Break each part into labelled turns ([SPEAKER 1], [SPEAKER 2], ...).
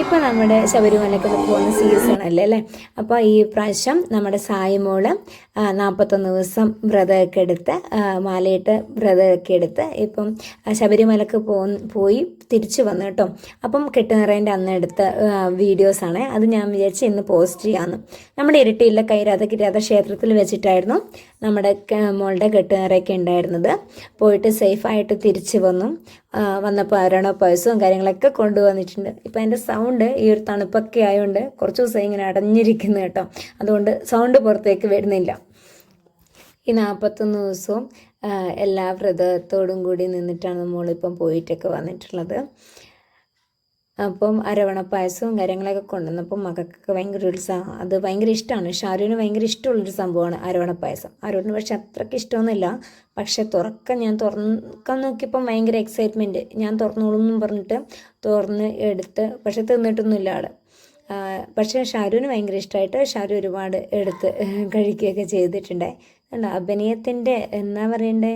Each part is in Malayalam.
[SPEAKER 1] ഇപ്പോൾ നമ്മുടെ ശബരിമലയ്ക്കൊക്കെ പോകുന്ന സീസണല്ലേ അല്ലേ. അപ്പോൾ ഈ പ്രാവശ്യം നമ്മുടെ സായിമോള് 41 ദിവസം വ്രതമൊക്കെ എടുത്ത് മാലയിട്ട് വ്രതമൊക്കെ എടുത്ത് ഇപ്പം ശബരിമലക്ക് പോയി തിരിച്ചു വന്നു കേട്ടോ. അപ്പം കെട്ടുനിറേൻ്റെ അന്ന് എടുത്ത വീഡിയോസാണ് അത്. ഞാൻ വിചാരിച്ച് ഇന്ന് പോസ്റ്റ് ചെയ്യാമെന്ന്. നമ്മുടെ ഇരിട്ടിയിലെ കൈരാധ ക്ഷേത്രത്തിൽ വെച്ചിട്ടായിരുന്നു നമ്മുടെ മോളുടെ കെട്ടുനിറയൊക്കെ ഉണ്ടായിരുന്നത്. പോയിട്ട് സേഫായിട്ട് തിരിച്ചു വന്നപ്പോൾ ആരാണോ പായസവും കാര്യങ്ങളൊക്കെ കൊണ്ടുവന്നിട്ടുണ്ട്. ഇപ്പം എൻ്റെ സൗണ്ട് ഈ ഒരു തണുപ്പൊക്കെ ആയതുകൊണ്ട് കുറച്ച് ദിവസം ഇങ്ങനെ അടഞ്ഞിരിക്കുന്നു കേട്ടോ. അതുകൊണ്ട് സൗണ്ട് പുറത്തേക്ക് വരുന്നില്ല. ഈ 41 ദിവസവും എല്ലാ വ്രതത്തോടും കൂടി നിന്നിട്ടാണ് മോളിപ്പം പോയിട്ടൊക്കെ വന്നിട്ടുള്ളത്. അപ്പം അരവണ പായസവും കാര്യങ്ങളൊക്കെ കൊണ്ടുവന്നപ്പോൾ മകൾക്കൊക്കെ ഭയങ്കര ഉത്സാഹം. അത് ഭയങ്കര ഇഷ്ടമാണ്. ഷാരുവിന് ഭയങ്കര ഇഷ്ടമുള്ളൊരു സംഭവമാണ് അരവണ പായസം. ആരോടിന് പക്ഷെ അത്രയ്ക്ക് ഇഷ്ടമൊന്നുമില്ല. പക്ഷെ ഞാൻ തുറക്കാൻ നോക്കിയപ്പം ഭയങ്കര എക്സൈറ്റ്മെൻറ്റ്. ഞാൻ തുറന്നോളൂന്നും പറഞ്ഞിട്ട് തുറന്ന് എടുത്ത് പക്ഷെ തിന്നിട്ടൊന്നുമില്ല ആൾ. പക്ഷേ ഷാരുവിന് ഭയങ്കര ഇഷ്ടമായിട്ട് ഷാരു ഒരുപാട് എടുത്ത് കഴിക്കുകയൊക്കെ ചെയ്തിട്ടുണ്ട്. അഭിനയത്തിൻ്റെ എന്താ പറയണ്ടേ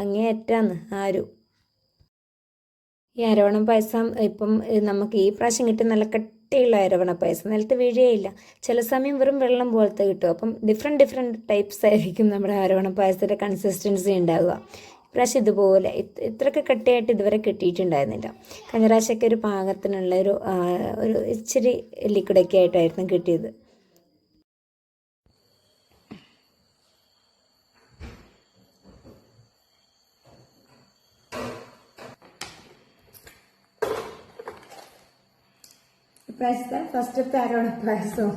[SPEAKER 1] അങ്ങേയറ്റാന്ന് ആരു. ഈ അരവണ പായസം ഇപ്പം നമുക്ക് ഈ പ്രാവശ്യം കിട്ടിയ നല്ല കട്ടിയുള്ള അരവണ പായസം, നിലത്ത് വീഴുകയില്ല. ചില സമയം വെറും വെള്ളം പോലത്തെ കിട്ടും. അപ്പം ഡിഫറെൻറ്റ് ടൈപ്സ് ആയിരിക്കും നമ്മുടെ അരവണ പായസത്തിൻ്റെ കൺസിസ്റ്റൻസി ഉണ്ടാവുക. ഇപ്രാവശ്യം ഇതുപോലെ ഇത്രയൊക്കെ കട്ടിയായിട്ട് ഇതുവരെ കിട്ടിയിട്ടുണ്ടായിരുന്നില്ല. കഴിഞ്ഞ പ്രാവശ്യമൊക്കെ ഒരു പാകത്തിനുള്ള ഒരു ഇച്ചിരി ലിക്വിഡൊക്കെ ആയിട്ടായിരുന്നു കിട്ടിയത്. ഇപ്രാവശ്യത്തെ ഫസ്റ്റത്തെ അരവണ പായസം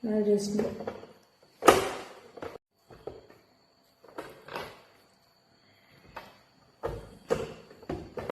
[SPEAKER 1] നല്ല ടേസ്റ്റ്.